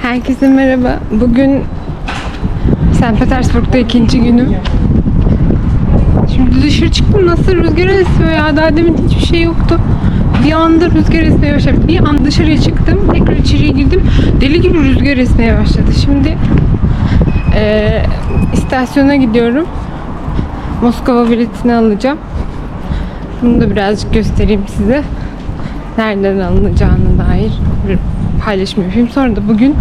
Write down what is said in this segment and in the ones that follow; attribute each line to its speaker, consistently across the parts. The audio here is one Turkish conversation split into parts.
Speaker 1: Herkese merhaba. Bugün St. Petersburg'da ikinci günüm. Şimdi dışarı çıktım. Nasıl rüzgar esiyor ya. Daha demin hiçbir şey yoktu. Bir anda rüzgar esmeye başladı. Bir an dışarıya çıktım. Tekrar içeriye girdim. Deli gibi rüzgar esmeye başladı. Şimdi istasyona gidiyorum. Moskova biletini alacağım. Bunu da birazcık göstereyim size. Nereden alınacağına dair bir paylaşım yapayım. Sonra da bugün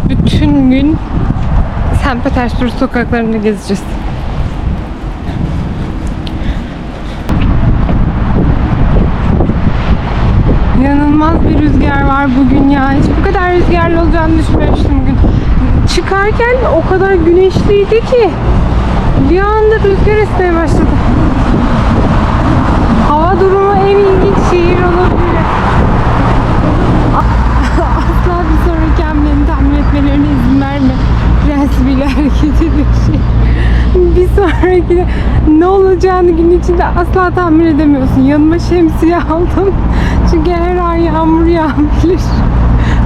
Speaker 1: bütün gün St. Petersburg sokaklarında gezeceğiz. İnanılmaz bir rüzgar var bugün ya. Hiç bu kadar rüzgarlı olacağını düşünmemiştim bugün. Çıkarken o kadar güneşliydi ki bir anda rüzgar esmeye başladı. Hava durumu en ilginç şehir olabilir. Asla bir sonraki hamleni tahmin etmelerine izin verme prensibiyle hareket ediyor şey. Bir sonraki ne olacağını gün içinde asla tahmin edemiyorsun. Yanıma şemsiye aldım. Çünkü her an yağmur yağabilir.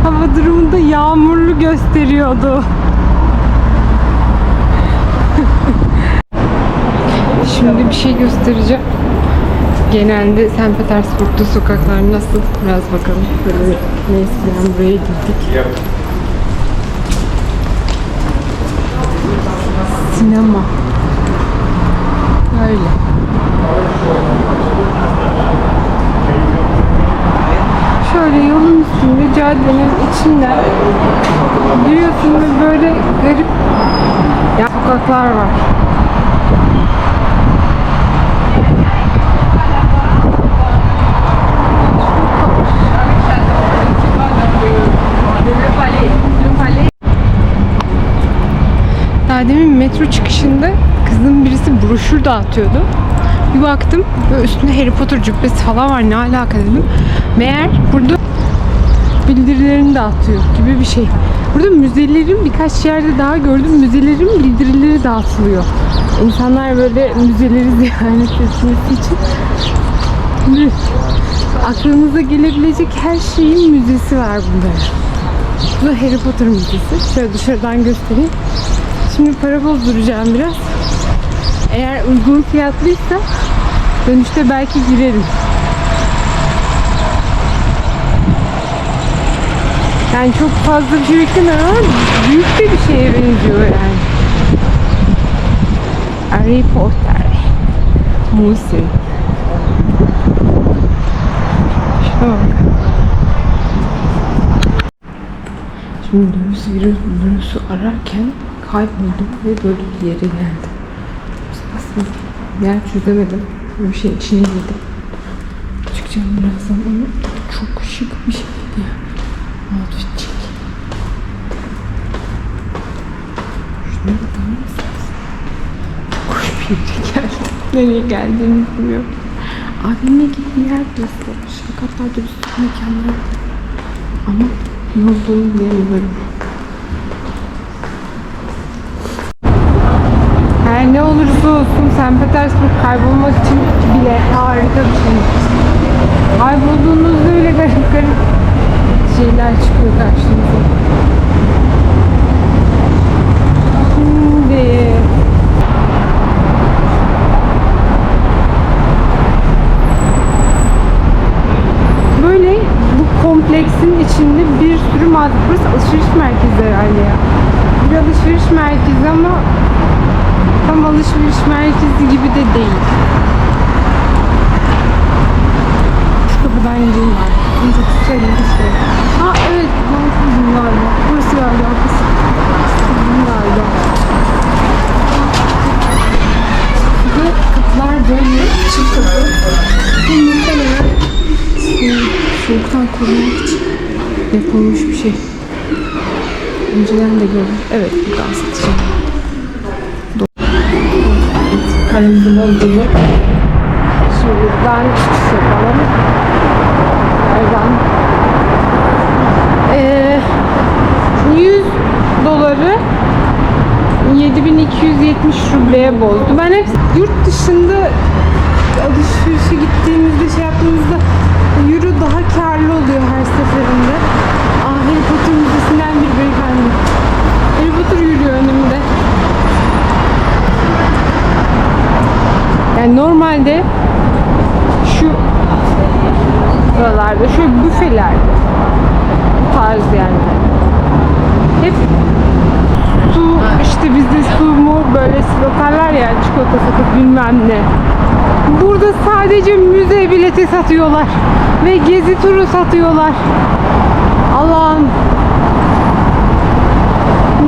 Speaker 1: Hava durumunda yağmurlu gösteriyordu. Şimdi bir şey göstereceğim. Genelde St. Petersburg'da sokaklar nasıl? Biraz bakalım. Böyle eskiden buraya gittik. Sinema. Öyle. Şöyle yolun üstünde caddenin içinden giriyorsun ve böyle garip sokaklar var. Daha demin metro çıkışında kızın birisi broşür dağıtıyordu. Bir baktım böyle üstünde Harry Potter cübbesi falan var, ne alaka dedim. Meğer burada bildirilerini dağıtıyor gibi bir şey. Burada müzelerin birkaç yerde daha gördüm, müzelerin bildirileri dağıtılıyor. İnsanlar böyle müzeleri ziyaret etmesi için aklınıza gelebilecek her şeyin müzesi var burada. Bu da Harry Potter müzesi. Şöyle dışarıdan göstereyim. Şimdi para bozduracağım biraz. Eğer uygun fiyatlıysa dönüşte belki girerim. Yani çok fazla bir şey beklemiyorum ama büyük de bir şeye benziyor yani. Harry Potter Müze. Şuna bak. Şimdi dönüşü ararken kayboldum ve böyle bir yere geldim. Aslında yer çözemedim. Bir şey içine girdim. Çıkacağım birazdan ama çok şık bir şeydi ya. Outfitçik. Şuna bakar mısınız? Kuş bir yere geldim. Nereye geldiğimi bilmiyorum. Abimle gibi bir yer burası. Şakatlarda bir sürü mekanlar var. Ama ne olduğunu bilemiyorum. Her ne olursa olsun St. Petersburg kaybolmak için bile harika bir şey. Kaybolduğunuzda öyle garip garip şeyler çıkıyor karşınıza. Şimdi böyle bu kompleksin içinde bir sürü mağaza. Burası alışveriş merkezi herhalde ya. Bir alışveriş merkezi ama tam alışveriş merkezi gibi de değil. Şu kapıdan gireyim ben. En çok söyleyeyim işte. Ha evet, ben kızım galiba. Burası galiba kız. Kızım galiba. Ve kapılar böyle çift kapı. Bu muhtemelen soğuktan korumak için yapılmış bir şey. Önceden de gördüm. Evet, buradan satacağım. Kalemizin olduğunu. Şuradan çıkış yapalım. Nereden? 100 doları 7270 rubleye bozdu. Ben hep yurt dışında alışverişe gittiğimizde şey yaptığımızda euro daha karlı oluyor her seferinde. Harry Potter müzesinden bir beyefendi büfelerdi. Bu tarz yerler. Hep su, işte bizde su mu böyle satarlar ya, çikolata sakız bilmem ne. Burada sadece müze bileti satıyorlar ve gezi turu satıyorlar. Allah'ım.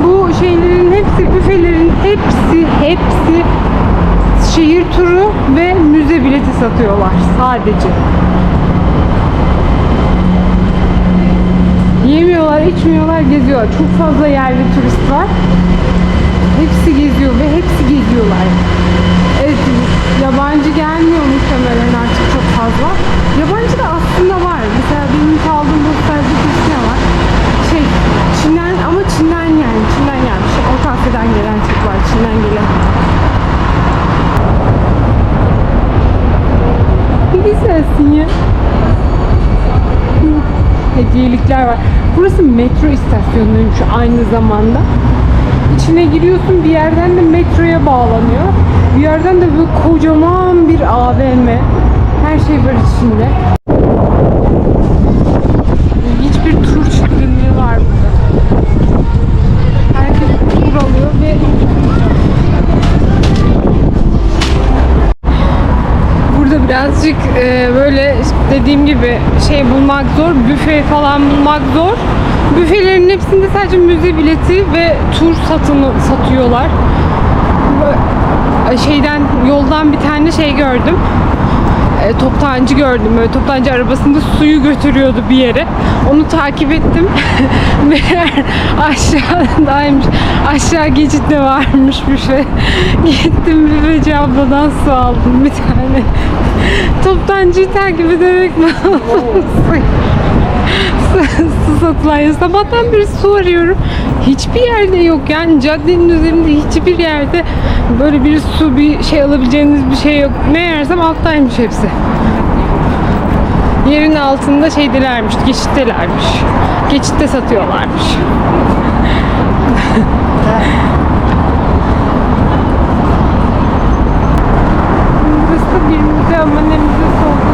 Speaker 1: Bu şeylerin hepsi, büfelerin hepsi şehir turu ve müze bileti satıyorlar sadece. Yemiyorlar, içmiyorlar, geziyorlar. Çok fazla yerli turist var. Hepsi geziyor ve hepsi geziyorlar. Evet, yabancı gelmiyor muhtemelen artık çok fazla. Yabancı da aslında var. Mesela benim kaldığım hostelde Hristiyan var. Çin'den, ama Çin'den gelmiş. Orta Asya'dan gelen çok var. Çin'den gelen. Ne güzelsin ya. Hediyelikler var. Burası metro istasyonuymuş aynı zamanda. İçine giriyorsun, bir yerden de metroya bağlanıyor. Bir yerden de böyle kocaman bir AVM. Her şey var içinde. İlginç bir tur çılgınlığı var burada. Herkes tur alıyor ve burada birazcık böyle dediğim gibi şey bulmak zor, büfe falan bulmak zor. Büfelerin hepsinde sadece müze bileti ve tur satıyorlar. Şeyden, yoldan bir tane şey gördüm. Toptancı gördüm. Böyle toptancı arabasında suyu götürüyordu bir yere. Onu takip ettim. Meğer aşağıdaymış. Aşağı geçitte varmış büfe. Gittim büfeci abladan su aldım bir tane. Toptancıyı takip ederek su satılan. Sabahtan beri su arıyorum. Hiçbir yerde yok yani, caddenin üzerinde hiçbir yerde böyle bir su, bir şey alabileceğiniz bir şey yok. Meğersem alttaymış hepsi. Yerin altında şeydelermiş, geçittelermiş. Geçitte satıyorlarmış. Burası da bir müze ama ne müzesi oldu?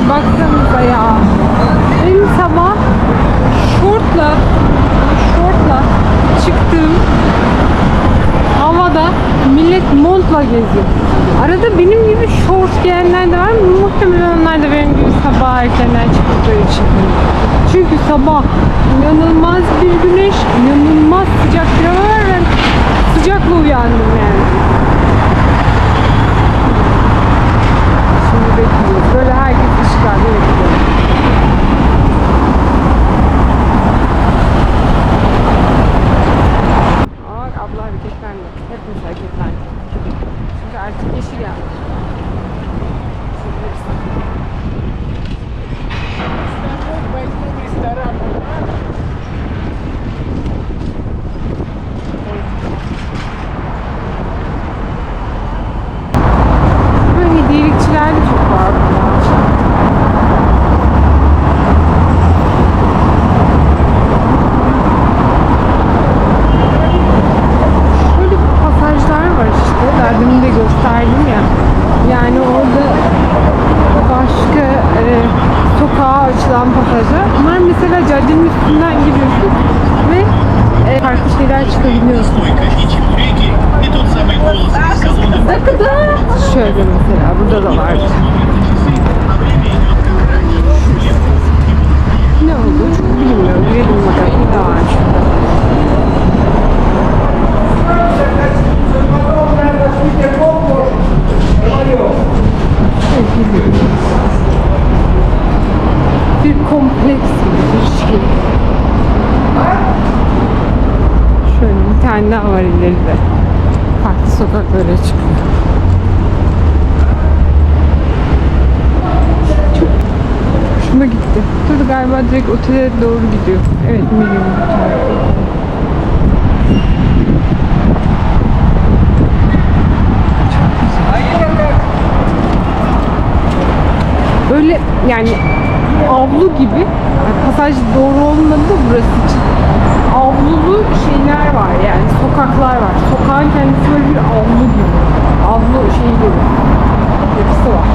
Speaker 1: Baksanıza ya. Benim sabah şortla çıktığım havada millet montla geziyor. Arada benim gibi şort giyenler de var. Muhtemelen onlar da benim gibi sabah erkenden çıktıkları için. Çünkü sabah inanılmaz bir güneş, inanılmaz sıcak bir hava var. Ben sıcakla uyandım yani. Şimdi bekliyoruz. Böyle herkes ışıklarda bekliyor. Aa, abla hareketlendi. Hepimiz hareketlendi. Çünkü artık yeşil yandı. Böyle hediyelikçiler de çok var burada. Şöyle pasajlar var işte. Daha demin de gösterdim ya. Yani orada başka sokağa açılan pasajlar. Bunlar mesela caddenin üstünden giriyorsun ve farklı şeyler çıkabiliyorsun. Şöyle mesela burada da var. Ne oldu? Çok bilmiyorum. Girelim bakalım. Ne var şurada? Bir kompleks gibi bir şey. Şöyle bir tane daha var ileride. Farklı sokaklara çıkıyor. hoşuma gitti. Dur galiba direkt otele doğru gidiyor. Evet, Milyon'un böyle yani avlu gibi, yani pasaj doğru olmadı da burası için. Avlulu şeyler var, yani sokaklar var. Sokağın kendisi böyle bir avlu gibi. Avlu şey gibi. Yapısı var.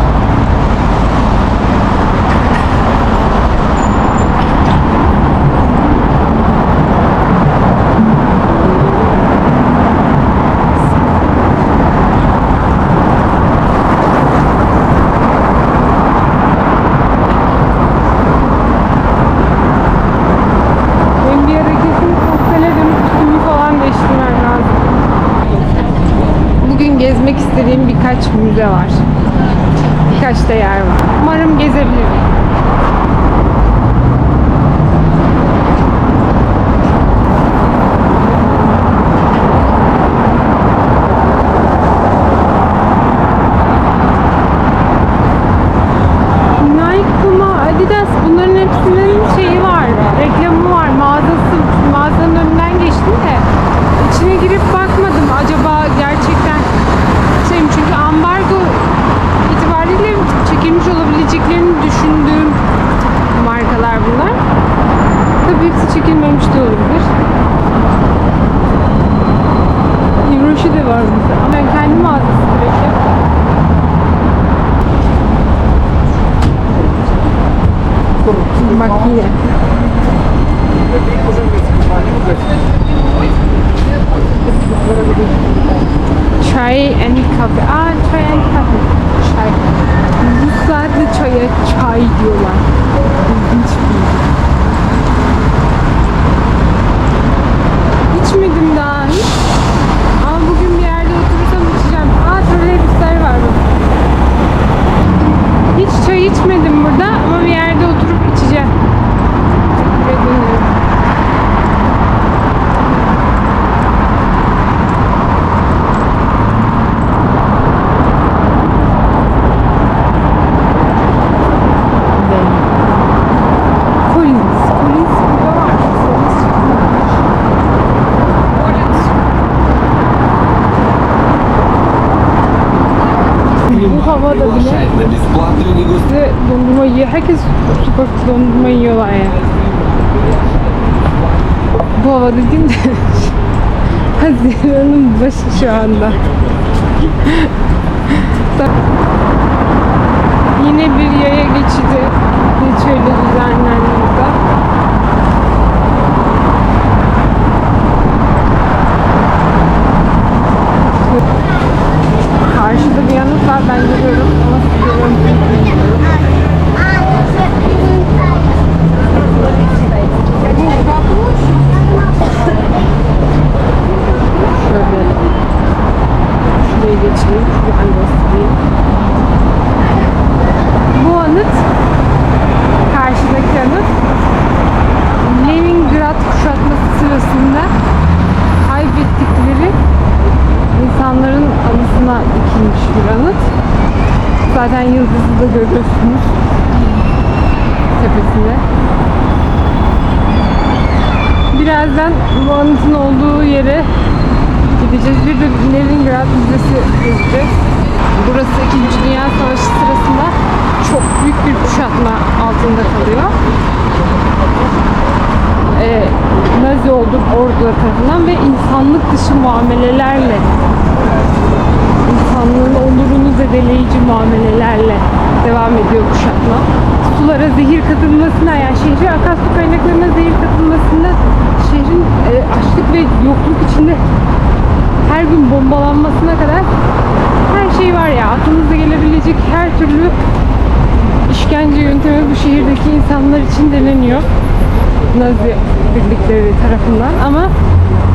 Speaker 1: Gezmek istediğim birkaç müze var. Birkaç da yer var. Umarım gezebilirim. Nike, Puma, Adidas, bunların hepsinin şeyi var. Reklamı var. Mağazanın önünden geçtim de içine girip bakmadım. Acaba gerçekten çünkü ambargo itibariyle çekilmiş olabileceklerini düşündüğüm markalar bunlar. Tabii hepsi çekilmemiş de olabilir. Hiroshi de var burada. Ama ben kendi mağazası direkt. Bak yine. Chai and coffee. Chai and coffee. Çay. Ruslar da çaya çay diyorlar. İlginç bir şey. İçmedim daha hiç. Ama bugün bir yerde oturursam içeceğim. Trolleybüsler var burada. Hiç çay içmedim burada ama bir yerde oturup içeceğim. Bu havada bile size dondurma yiyor. Herkes sokakta dondurma yiyorlar ya. Bu hava dediğim de Haziran'ın başı şu anda. Yine bir yaya geçidi şöyle düzenlendi burada. Karşıda bir yanıt var, ben görüyorum ama siz görüyor musunuz bilmiyorum. Şöyle şuraya geçeyim, şuradan göstereyim. Bu anıt, karşıdaki anıt, Leningrad kuşatması sırasında kaybettikleri insanların anısına dikilmiş bir anıt. Zaten yıldızı da görüyorsunuz tepesinde. Birazdan bu anıtın olduğu yere gideceğiz. Bir de Leningrad Müzesi gezeceğiz. Burası 2. Dünya Savaşı sırasında çok büyük bir kuşatma altında kalıyor. Nazi orduları tarafından ve insanlık dışı muamelelerle, insanlığın onurunu zedeleyici muamelelerle devam ediyor kuşatma. Sulara zehir katılmasına, yani şehre akarsu kaynaklarına zehir katılmasına, şehrin açlık ve yokluk içinde her gün bombalanmasına kadar her şey var ya. Aklınıza gelebilecek her türlü işkence yöntemi bu şehirdeki insanlar için deneniyor. Nazi birlikleri tarafından, ama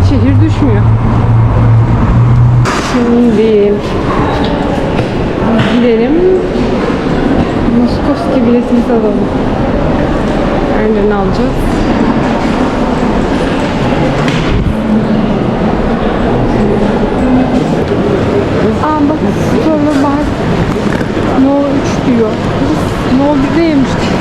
Speaker 1: şehir düşmüyor. Şimdi gidelim. Moskovski biletimizi alalım. Nereden alacağız? Bak sonra bak No 3 diyor. No 1'de yemiştik.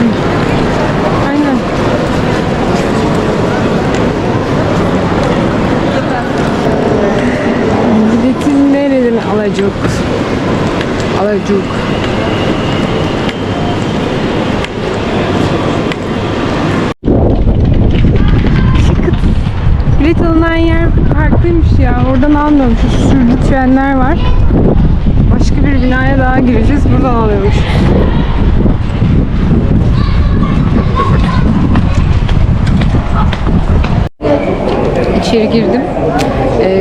Speaker 1: Alacuk. Alacuk. Bilet alınan yer farklıymış ya. Oradan almıyormuş. Şurada trenler var. Başka bir binaya daha gireceğiz. Buradan alıyormuş. İçeri girdim.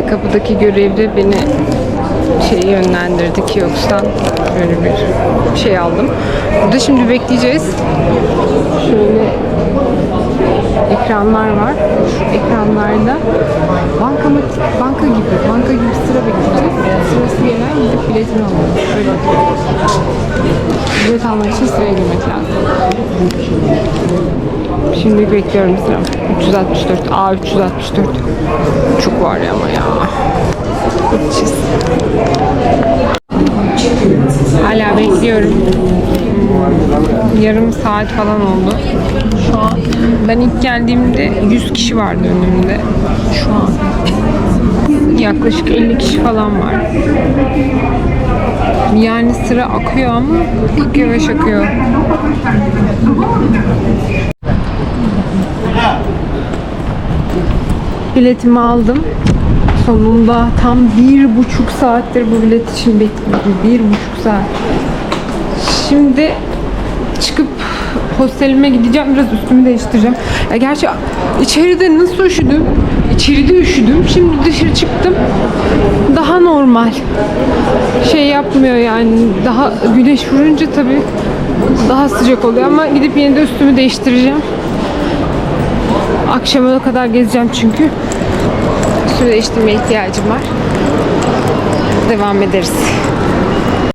Speaker 1: Kapıdaki görevli beni yönlendirdi ki yoksa böyle bir şey aldım. Burada şimdi bekleyeceğiz. Şöyle ekranlar var. Şu ekranlarda banka gibi sıra bekleyeceğiz. Sırası gelen gidip biletini alıyor. Böyle. Bilet almak için sıraya girmek lazım. Şimdi bekliyorum sıram. 364. 364. Çok var ya ama ya. Gideceğiz. Hala bekliyorum. Yarım saat falan oldu. Şu an ben ilk geldiğimde 100 kişi vardı önümde. Şu an yaklaşık 50 kişi falan var. Yani sıra akıyor ama çok yavaş akıyor. Biletimi aldım. Sonunda tam 1,5 saattir bu bilet için bekliyorum. 1,5 saat. Şimdi çıkıp hostelime gideceğim. Biraz üstümü değiştireceğim. Ya gerçi içeride nasıl üşüdüm? İçeride üşüdüm. Şimdi dışarı çıktım. Daha normal. Şey yapmıyor yani. Daha güneş vurunca tabii daha sıcak oluyor ama gidip yine de üstümü değiştireceğim. Akşama kadar gezeceğim çünkü. Üstümü değiştirmeye ihtiyacım var. Devam ederiz.